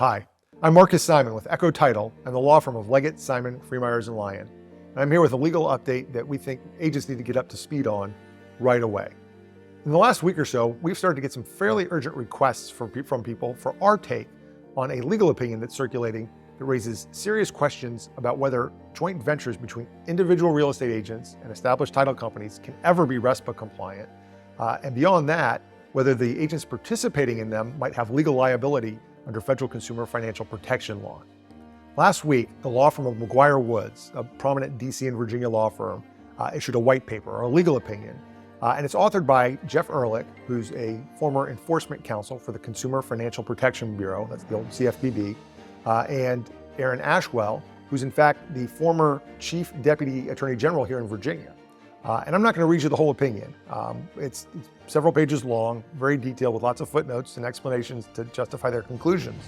Hi, I'm Marcus Simon with EKKO Title and the law firm of Leggett, Simon, Freemeyers, and Lyon. And I'm here with a legal update that we think agents need to get up to speed on right away. In the last week or so, we've started to get some fairly urgent requests from people for our take on a legal opinion that's circulating that raises serious questions about whether joint ventures between individual real estate agents and established title companies can ever be RESPA compliant. And beyond that, whether the agents participating in them might have legal liability under federal consumer financial protection law. Last week, the law firm of McGuire Woods, a prominent DC and Virginia law firm, issued a white paper, or a legal opinion, and it's authored by Jeff Ehrlich, who's a former enforcement counsel for the Consumer Financial Protection Bureau, that's the old CFPB, and Aaron Ashwell, who's in fact the former Chief Deputy Attorney General here in Virginia. And I'm not going to read you the whole opinion. It's several pages long, very detailed, with lots of footnotes and explanations to justify their conclusions.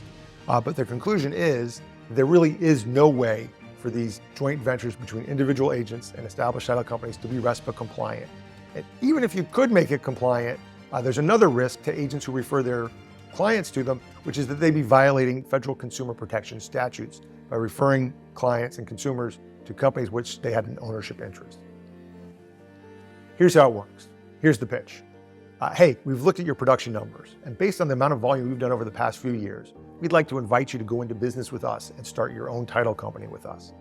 But their conclusion is there really is no way for these joint ventures between individual agents and established title companies to be RESPA compliant. And even if you could make it compliant, there's another risk to agents who refer their clients to them, which is that they'd be violating federal consumer protection statutes by referring clients and consumers to companies which they had an ownership interest. Here's how it works. Here's the pitch. Hey, we've looked at your production numbers, and based on the amount of volume we've done over the past few years, we'd like to invite you to go into business with us and start your own title company with us.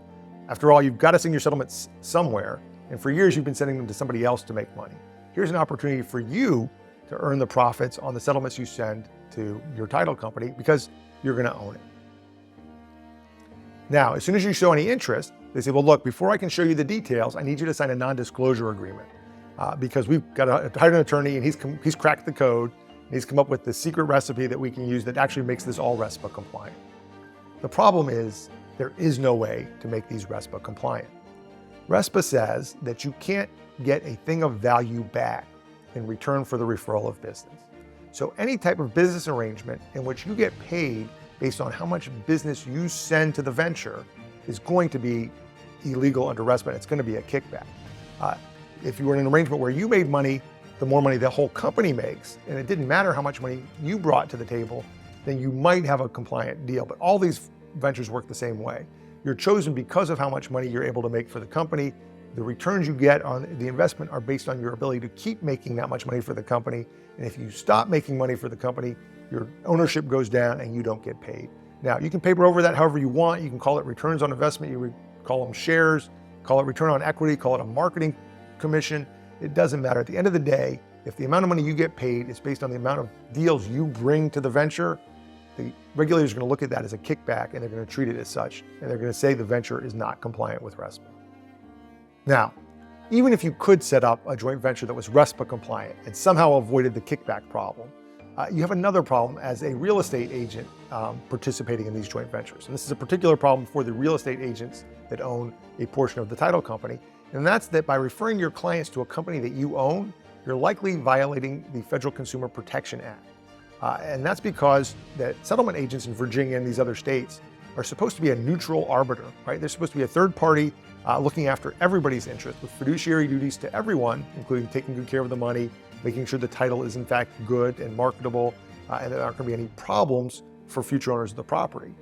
After all, you've got to send your settlements somewhere, and for years you've been sending them to somebody else to make money. Here's an opportunity for you to earn the profits on the settlements you send to your title company because you're going to own it. Now, as soon as you show any interest, they say, well, look, before I can show you the details, I need you to sign a non-disclosure agreement. Because we've hired an attorney and he's cracked the code. And he's come up with the secret recipe that we can use that actually makes this all RESPA compliant. The problem is there is no way to make these RESPA compliant. RESPA says that you can't get a thing of value back in return for the referral of business. So any type of business arrangement in which you get paid based on how much business you send to the venture is going to be illegal under RESPA. It's going to be a kickback. If you were in an arrangement where you made money, the more money the whole company makes, and it didn't matter how much money you brought to the table, then you might have a compliant deal. But all these ventures work the same way. You're chosen because of how much money you're able to make for the company. The returns you get on the investment are based on your ability to keep making that much money for the company. And if you stop making money for the company, your ownership goes down and you don't get paid. Now, you can paper over that however you want. You can call it returns on investment. You call them shares, call it return on equity, call it a marketing commission. It doesn't matter. At the end of the day, if the amount of money you get paid is based on the amount of deals you bring to the venture, the regulators are going to look at that as a kickback and they're going to treat it as such. And they're going to say the venture is not compliant with RESPA. Now, even if you could set up a joint venture that was RESPA compliant and somehow avoided the kickback problem, you have another problem as a real estate agent participating in these joint ventures. And this is a particular problem for the real estate agents that own a portion of the title company. And that's that by referring your clients to a company that you own, you're likely violating the Federal Consumer Protection Act. And that's because that settlement agents in Virginia and these other states are supposed to be a neutral arbiter, right? They're supposed to be a third party looking after everybody's interest with fiduciary duties to everyone, including taking good care of the money, making sure the title is in fact good and marketable, and there aren't going to be any problems for future owners of the property.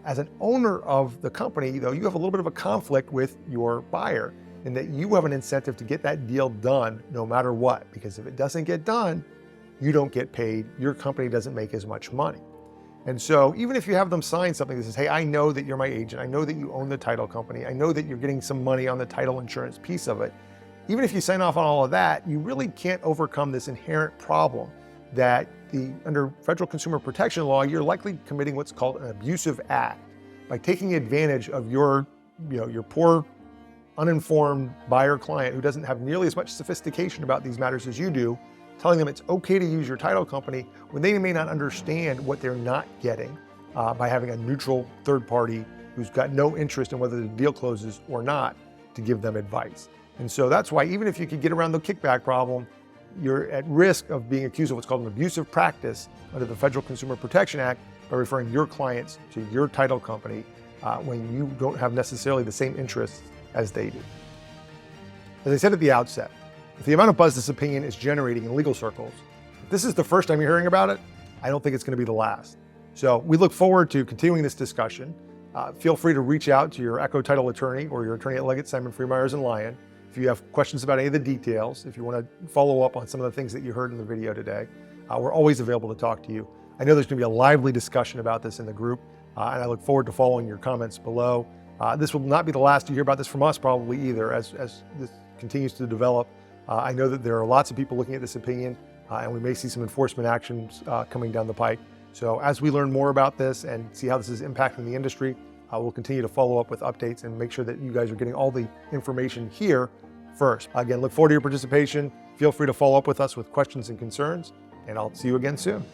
As an owner of the company, though, you have a little bit of a conflict with your buyer, in that you have an incentive to get that deal done no matter what, because if it doesn't get done, you don't get paid, your company doesn't make as much money. And so even if you have them sign something that says, hey, I know that you're my agent, I know that you own the title company, I know that you're getting some money on the title insurance piece of it, even if you sign off on all of that, you really can't overcome this inherent problem that under federal consumer protection law, you're likely committing what's called an abusive act by taking advantage of your poor, uninformed buyer client who doesn't have nearly as much sophistication about these matters as you do, telling them it's okay to use your title company when they may not understand what they're not getting by having a neutral third party who's got no interest in whether the deal closes or not to give them advice. And so that's why even if you could get around the kickback problem, you're at risk of being accused of what's called an abusive practice under the Federal Consumer Protection Act by referring your clients to your title company when you don't have necessarily the same interests as they do. As I said at the outset, if the amount of buzz this opinion is generating in legal circles, if this is the first time you're hearing about it, I don't think it's going to be the last. So we look forward to continuing this discussion. Feel free to reach out to your EKKO Title attorney or your attorney at Leggett, Simon, Free Myers & Lyon. If you have questions about any of the details, if you want to follow up on some of the things that you heard in the video today, we're always available to talk to you. I know there's going to be a lively discussion about this in the group, and I look forward to following your comments below. This will not be the last to hear about this from us probably either as this continues to develop. I know that there are lots of people looking at this opinion, and we may see some enforcement actions coming down the pike. So as we learn more about this and see how this is impacting the industry, we'll continue to follow up with updates and make sure that you guys are getting all the information here first. Again, look forward to your participation. Feel free to follow up with us with questions and concerns, and I'll see you again soon.